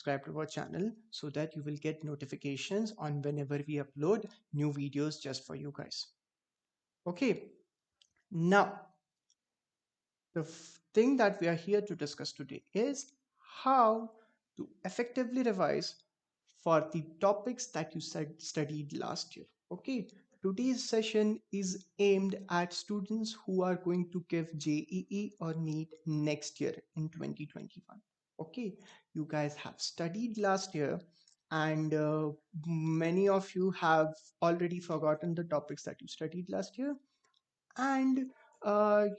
subscribe to our channel so that you will get notifications on whenever we upload new videos just for you guys. Okay, now the thing that we are here to discuss today is how to effectively revise for the topics that you studied last year. Okay, today's session is aimed at students who are going to give JEE or NEET next year in 2021. Okay, you guys have studied last year, and many of you have already forgotten the topics that you studied last year, and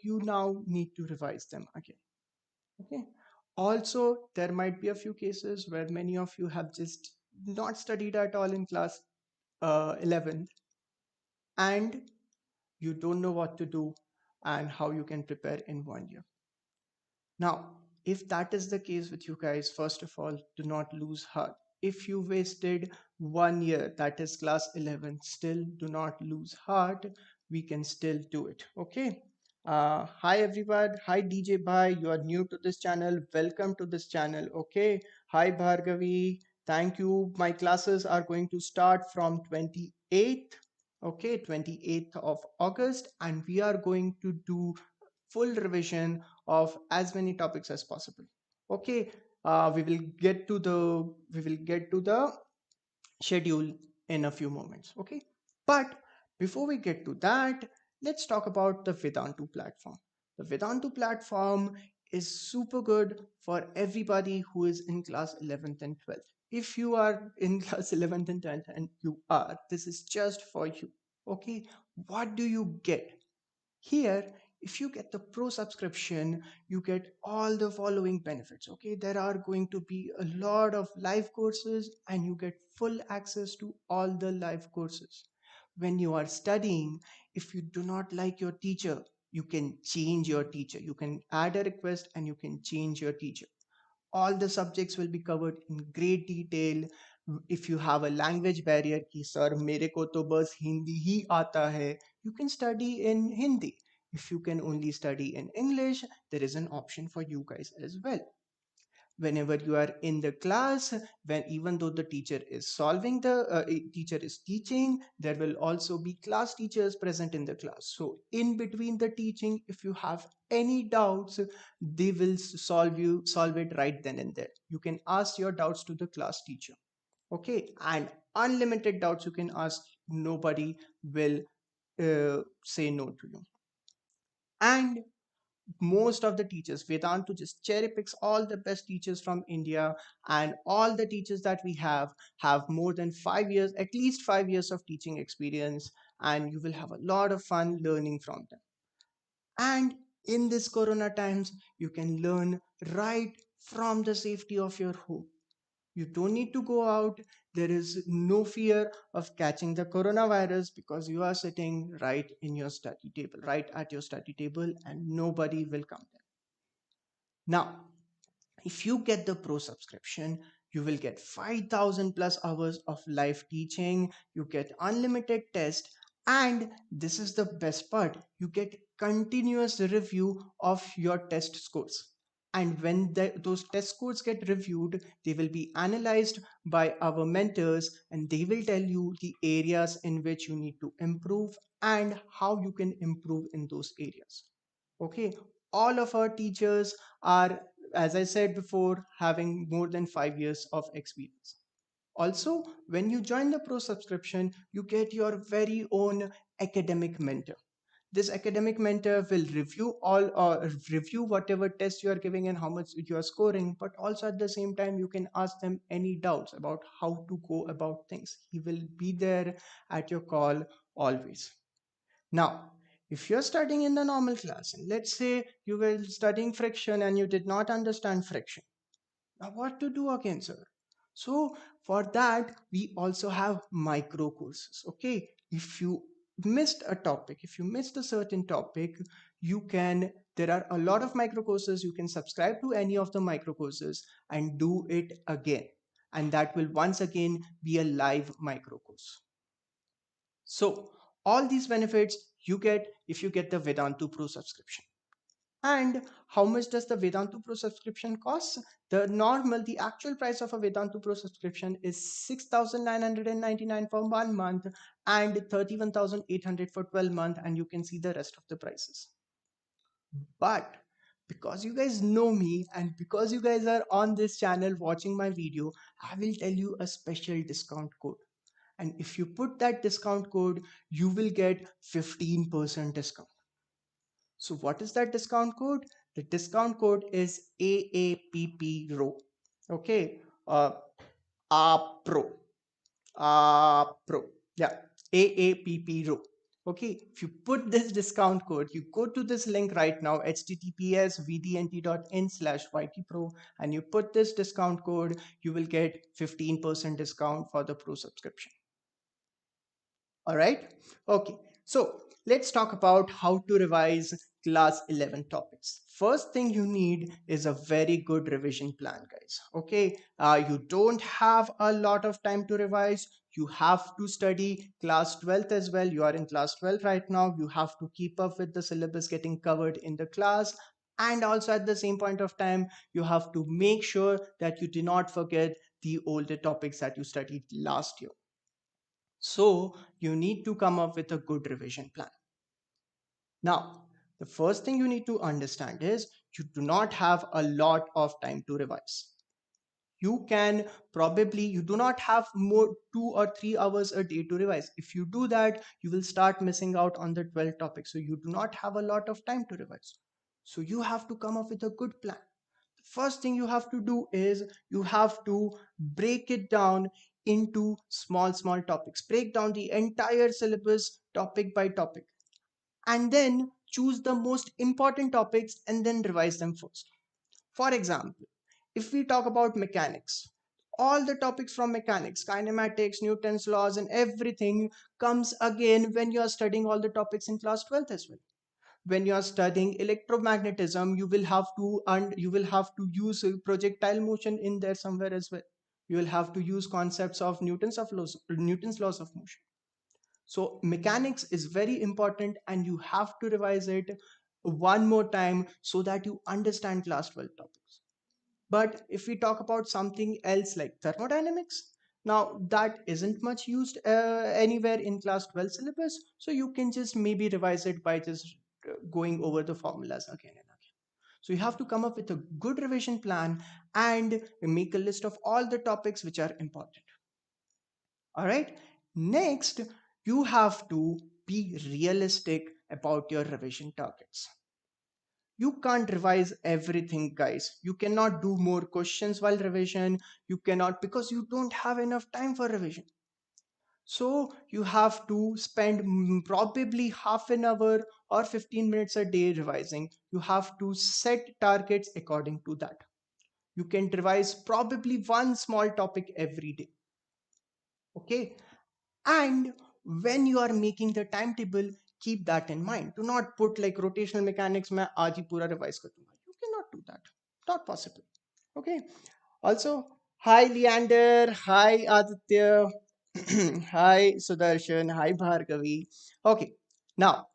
you now need to revise them again. Okay, also there might be a few cases where many of you have just not studied at all in class 11th, and you don't know what to do and how you can prepare in 1 year. Now, if that is the case with you guys, first of all, do not lose heart. If you wasted 1 year, that is class 11, still do not lose heart. We can still do it. Okay. Hi everyone. Hi DJ Bhai. You are new to this channel. Welcome to this channel. Okay. Hi Bhargavi. Thank you. My classes are going to start from 28th. Okay, 28th of August, and we are going to do full revision of as many topics as possible. Okay, we will get to the schedule in a few moments. Okay, but before we get to that, let's talk about the Vedantu platform. The Vedantu platform is super good for everybody who is in class 11th and 12th. If you are in class 11th and 10th and you are, this is just for you. Okay, what do you get here? If you get the pro subscription, you get all the following benefits. Okay, there are going to be a lot of live courses and you get full access to all the live courses. When you are studying, if you do not like your teacher, you can change your teacher. You can add a request and you can change your teacher. All the subjects will be covered in great detail. If you have a language barrier कि sir मेरे को तो बस हिंदी ही आता है, you can study in Hindi. If you can only study in English, there is an option for you guys as well. Whenever you are in the class, when even though the teacher is teacher is teaching, there will also be class teachers present in the class. So in between the teaching, if you have any doubts, they will solve it right then and there. You can ask your doubts to the class teacher. Okay, and unlimited doubts you can ask. Nobody will say no to you. And most of the teachers, Vedantu just cherry picks all the best teachers from India, and all the teachers that we have more than 5 years, at least 5 years of teaching experience, and you will have a lot of fun learning from them. And in this corona times, you can learn right from the safety of your home. You don't need to go out. There is no fear of catching the coronavirus because you are sitting right in your study table, right at your study table, and nobody will come there. Now, if you get the pro subscription, you will get 5,000 plus hours of live teaching, you get unlimited test, and this is the best part, you get continuous review of your test scores. And when those test scores get reviewed, they will be analyzed by our mentors, and they will tell you the areas in which you need to improve and how you can improve in those areas. Okay, all of our teachers are, as I said before, having more than 5 years of experience. Also, when you join the pro subscription, you get your very own academic mentor. This academic mentor will review all or review whatever test you are giving and how much you are scoring, but also at the same time you can ask them any doubts about how to go about things. He will be there at your call always. Now, if you're studying in the normal class, and let's say you were studying friction and you did not understand friction, now what to do again, sir? So for that, we also have micro courses. Okay, if you missed a topic, if you missed a certain topic, there are a lot of micro courses. You can subscribe to any of the micro courses and do it again. And that will once again be a live micro course. So all these benefits you get if you get the Vedantu Pro subscription. And how much does the Vedantu Pro subscription cost? The actual price of a Vedantu Pro subscription is 6,999 for 1 month and 31,800 for 12 months, and you can see the rest of the prices. But because you guys know me and because you guys are on this channel watching my video, I will tell you a special discount code. And if you put that discount code, you will get 15% discount. So what is that discount code? The discount code is AAPPRO. Okay, APRO. Pro. Yeah, AAPPRO. Okay, if you put this discount code, you go to this link right now, https://vdnt.in/ytpro, and you put this discount code, you will get 15% discount for the pro subscription. All right. Okay. So let's talk about how to revise class 11 topics. First thing you need is a very good revision plan, guys. Okay. You don't have a lot of time to revise. You have to study class 12th as well. You are in class 12 right now. You have to keep up with the syllabus getting covered in the class. And also at the same point of time, you have to make sure that you do not forget the older topics that you studied last year. So you need to come up with a good revision plan. Now, the first thing you need to understand is you do not have a lot of time to revise. You do not have more 2 or 3 hours a day to revise. If you do that, you will start missing out on the 12 topics. So you do not have a lot of time to revise. So you have to come up with a good plan. First thing you have to do is you have to break it down into small topics. Break down the entire syllabus topic by topic, and then choose the most important topics and then revise them first. For example, if we talk about mechanics, all the topics from mechanics, kinematics, Newton's laws, and everything comes again when you are studying all the topics in class 12th as well. When you are studying electromagnetism, you will have to use projectile motion in there somewhere as well. You will have to use concepts of Newton's laws of motion. So mechanics is very important, and you have to revise it one more time so that you understand class 12 topics. But if we talk about something else like thermodynamics, now that isn't much used anywhere in class 12 syllabus. So you can just maybe revise it by just going over the formulas again and again. So you have to come up with a good revision plan and make a list of all the topics which are important. All right. Next, you have to be realistic about your revision targets. You can't revise everything, guys. You cannot do more questions while revision. You cannot, because you don't have enough time for revision. So you have to spend probably half an hour or 15 minutes a day revising. You have to set targets according to that. You can revise probably one small topic every day. Okay. And when you are making the timetable, keep that in mind. Do not put like rotational mechanics mein aaj hi pura revise kar dunga. You cannot do that. Not possible. Okay. Also, hi Leander, hi Aditya, hi Sudarshan, hi Bhargavi. Okay. Now,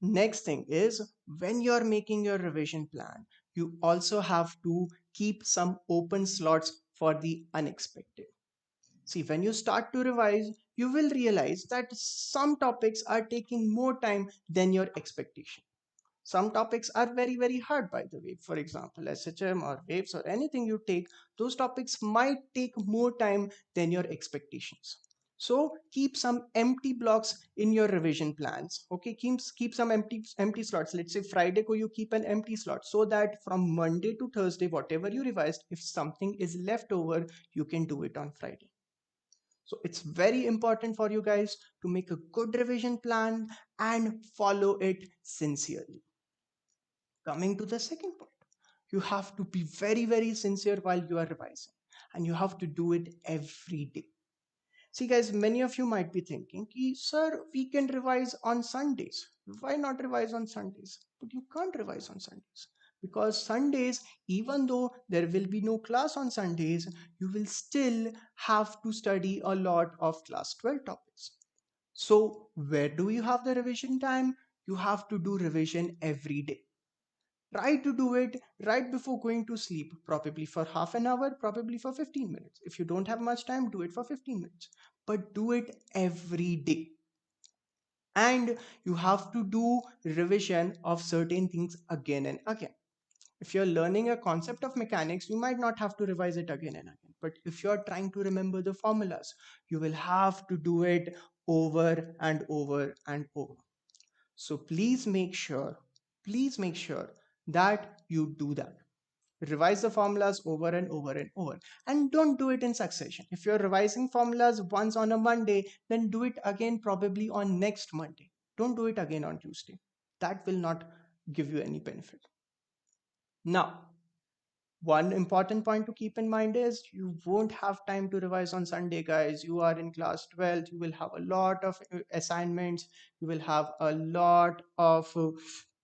next thing is when you're making your revision plan, you also have to keep some open slots for the unexpected. See, when you start to revise, you will realize that some topics are taking more time than your expectation. Some topics are very, very hard, by the way. For example, SHM or waves or anything you take, those topics might take more time than your expectations. So keep some empty blocks in your revision plans. Okay, keep some empty slots. Let's say Friday ko you keep an empty slot so that from Monday to Thursday, whatever you revised, if something is left over, you can do it on Friday. So it's very important for you guys to make a good revision plan and follow it sincerely. Coming to the second point, you have to be very, very sincere while you are revising, and you have to do it every day. See, guys, many of you might be thinking, sir, we can revise on Sundays. Why not revise on Sundays? But you can't revise on Sundays because Sundays, even though there will be no class on Sundays, you will still have to study a lot of class 12 topics. So, where do you have the revision time? You have to do revision every day. Try to do it right before going to sleep, probably for half an hour, probably for 15 minutes. If you don't have much time, do it for 15 minutes. But do it every day. And you have to do revision of certain things again and again. If you're learning a concept of mechanics, you might not have to revise it again and again. But if you're trying to remember the formulas, you will have to do it over and over and over. So please make sure that you do that. Revise the formulas over and over and over. And don't do it in succession. If you're revising formulas once on a Monday, then do it again probably on next Monday. Don't do it again on Tuesday. That will not give you any benefit. Now, one important point to keep in mind is you won't have time to revise on Sunday, guys. You are in class 12th, you will have a lot of assignments, you will have a lot of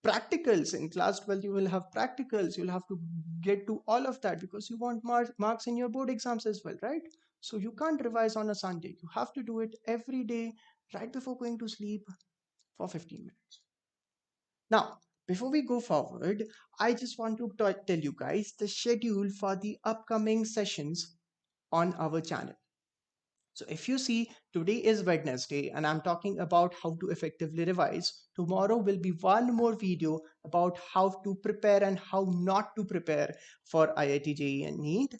practicals in class 12th. You will have practicals, you'll have to get to all of that because you want marks in your board exams as well, right? So you can't revise on a Sunday. You have to do it every day right before going to sleep for 15 minutes. Now, before we go forward, I just want to tell you guys the schedule for the upcoming sessions on our channel. So if you see, today is Wednesday and I'm talking about how to effectively revise. Tomorrow will be one more video about how to prepare and how not to prepare for IIT JEE and NEET.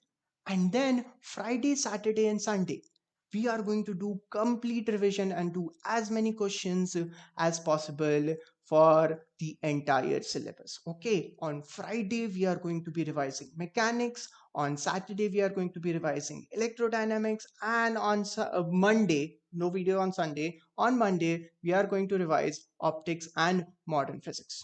And then Friday, Saturday and Sunday, we are going to do complete revision and do as many questions as possible for the entire syllabus. Okay, on Friday, we are going to be revising mechanics. On Saturday, we are going to be revising electrodynamics. And on Monday, no video on Sunday, on Monday, we are going to revise optics and modern physics.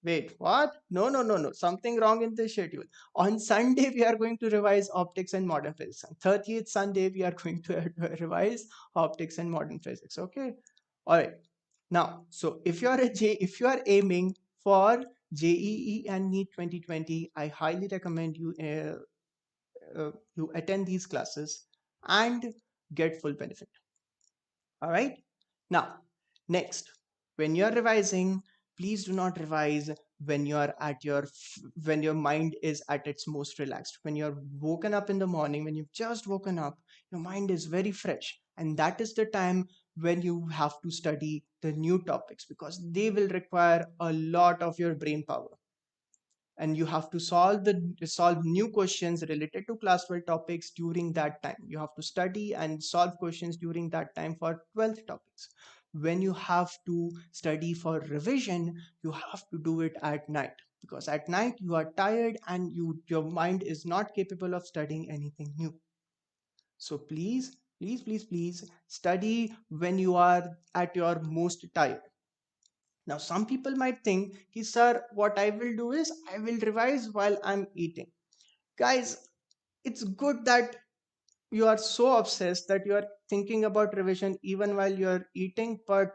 Wait, what? No, no, no, no. Something wrong in the schedule. On Sunday, we are going to revise optics and modern physics. On 30th Sunday, we are going to revise optics and modern physics. Okay. All right. Now, so if you are aiming for JEE and NEET 2020, I highly recommend you attend these classes and get full benefit. All right. Now, next, when you're revising, please do not revise when you're when your mind is at its most relaxed. When you're woken up in the morning, when you've just woken up, your mind is very fresh. And that is the time when you have to study the new topics because they will require a lot of your brain power, and you have to solve new questions related to class 12 topics during that time. You have to study and solve questions during that time for 12th topics. When you have to study for revision, you have to do it at night because at night you are tired and your mind is not capable of studying anything new. So please study when you are at your most tired. Now, some people might think, sir, what I will do is I will revise while I'm eating. Guys, it's good that you are so obsessed that you are thinking about revision even while you're eating, but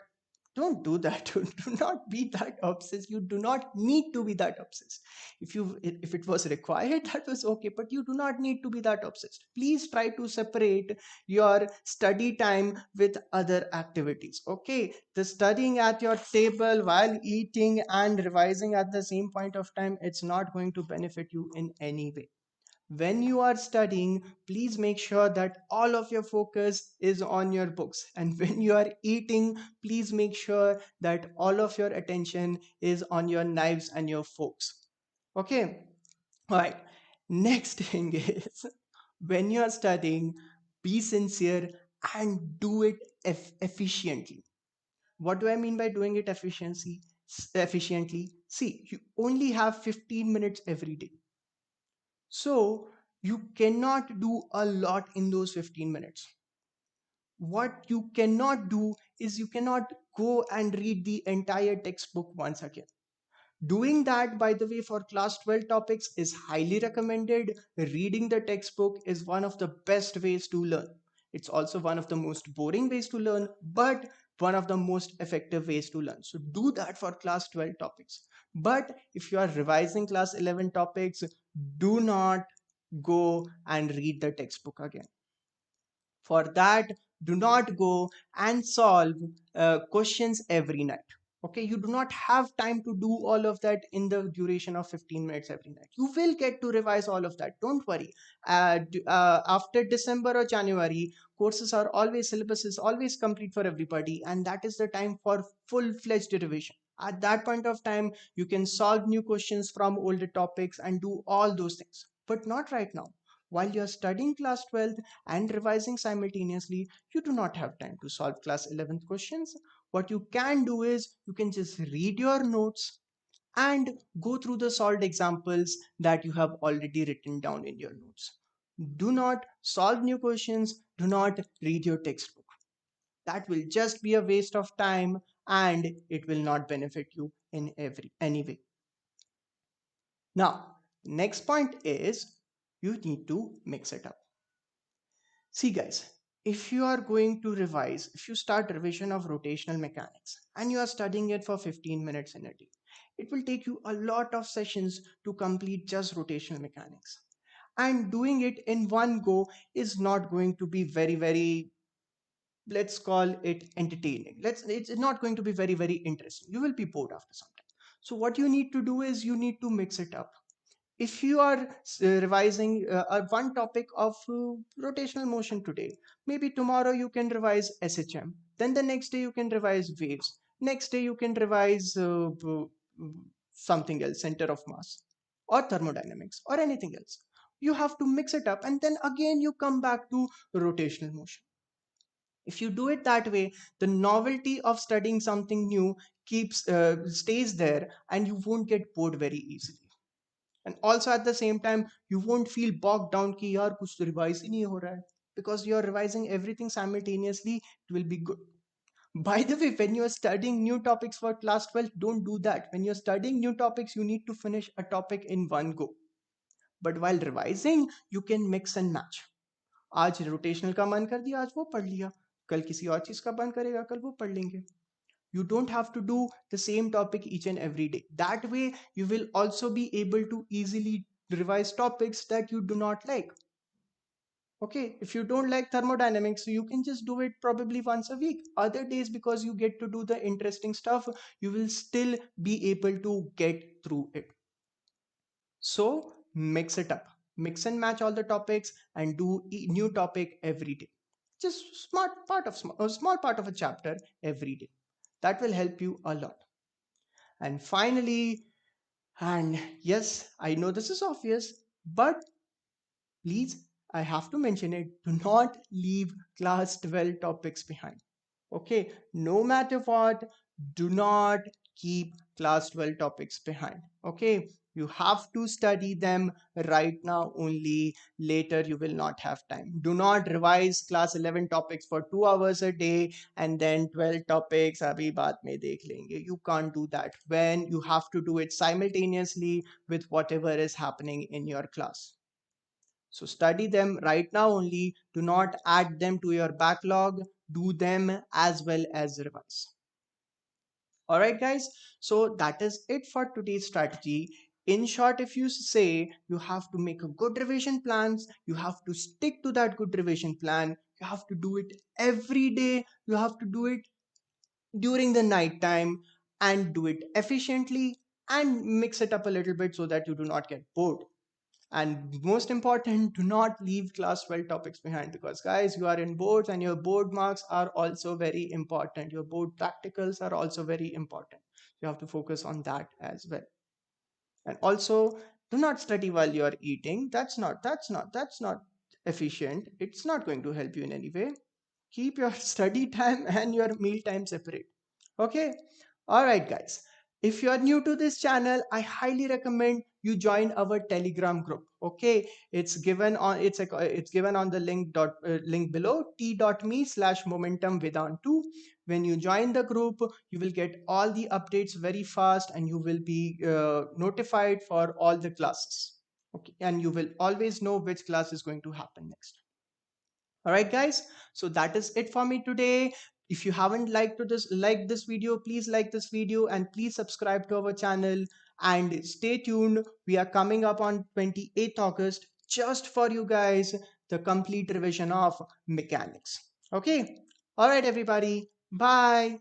don't do that. Do not be that obsessed. You do not need to be that obsessed. If it was required, that was okay, but you do not need to be that obsessed. Please try to separate your study time with other activities. Okay, the studying at your table while eating and revising at the same point of time, it's not going to benefit you in any way. When you are studying, please make sure that all of your focus is on your books. And when you are eating, please make sure that all of your attention is on your knives and your forks. Okay. All right. Next thing is when you are studying, be sincere and do it efficiently. What do I mean by doing it efficiently? See, you only have 15 minutes every day. So you cannot do a lot in those 15 minutes. What you cannot do is you cannot go and read the entire textbook once again. Doing that, by the way, for class 12 topics is highly recommended. Reading the textbook is one of the best ways to learn. It's also one of the most boring ways to learn, but one of the most effective ways to learn. So do that for class 12 topics. But if you are revising class 11 topics, do not go and read the textbook again. For that, do not go and solve questions every night. Okay, you do not have time to do all of that in the duration of 15 minutes every night. You will get to revise all of that, don't worry. After December or January, courses are always, syllabus is always complete for everybody, and that is the time for full-fledged revision. At that point of time, you can solve new questions from older topics and do all those things, but not right now. While you're studying class 12th and revising simultaneously, you do not have time to solve class 11th questions. What you can do is you can just read your notes and go through the solved examples that you have already written down in your notes. Do not solve new questions, do not read your textbook. That will just be a waste of time and it will not benefit you in any way. Now, next point is you need to mix it up. See, guys, if you are going to revise, if you start revision of rotational mechanics and you are studying it for 15 minutes in a day, it will take you a lot of sessions to complete just rotational mechanics. And doing it in one go is not going to be very, let's call it entertaining. It's not going to be very interesting. You will be bored after some time. So what you need to do is you need to mix it up. If you are revising one topic of rotational motion today, maybe tomorrow you can revise SHM, then the next day you can revise waves, next day you can revise something else, center of mass or thermodynamics or anything else. You have to mix it up and then again you come back to rotational motion. If you do it that way, the novelty of studying something new stays there and you won't get bored very easily. And also at the same time you won't feel bogged down कि यार कुछ तो revise ही नहीं हो रहा है, because you are revising everything simultaneously. It will be good. By the way, when you are studying new topics for class 12, don't do that. When you're studying new topics, you need to finish a topic in one go. But while revising, you can mix and match. आज rotational का मन कर दिया, आज वो पढ़ लिया. कल किसी और चीज का मन करेगा, कल वो पढ़ लेंगे. You don't have to do the same topic each and every day. That way, you will also be able to easily revise topics that you do not like. Okay, if you don't like thermodynamics, you can just do it probably once a week. Other days, because you get to do the interesting stuff, you will still be able to get through it. So mix it up, mix and match all the topics and do new topic every day. Just a small part of a chapter every day. That will help you a lot. And finally, and yes, I know this is obvious, but please, I have to mention it, do not leave class 12 topics behind. Okay, no matter what, do not keep class 12 topics behind. Okay, you have to study them right now only. Later, you will not have time. Do not revise class 11 topics for 2 hours a day and then 12 topics abhi baad mein dekh lenge. You can't do that. When you have to do it simultaneously with whatever is happening in your class. So study them right now only. Do not add them to your backlog. Do them as well as revise. All right, guys. So that is it for today's strategy. In short, if you say you have to make a good revision plans, you have to stick to that good revision plan. You have to do it every day. You have to do it during the night time and do it efficiently and mix it up a little bit so that you do not get bored. And most important, do not leave class 12 topics behind, because guys, you are in boards and your board marks are also very important. Your board practicals are also very important. You have to focus on that as well. And also, do not study while you are eating. That's not efficient. It's not going to help you in any way. Keep your study time and your meal time separate. Okay. All right, guys. If you are new to this channel, I highly recommend you join our Telegram group. Okay, it's given on the link below, t.me/momentum Vedantu. When you join the group, you will get all the updates very fast, and you will be notified for all the classes. Okay, and you will always know which class is going to happen next. All right, guys, so that is it for me today. If you haven't liked this video, please like this video and please subscribe to our channel and stay tuned. We are coming up on 28th August just for you guys, the complete revision of mechanics. Okay, all right, everybody, bye.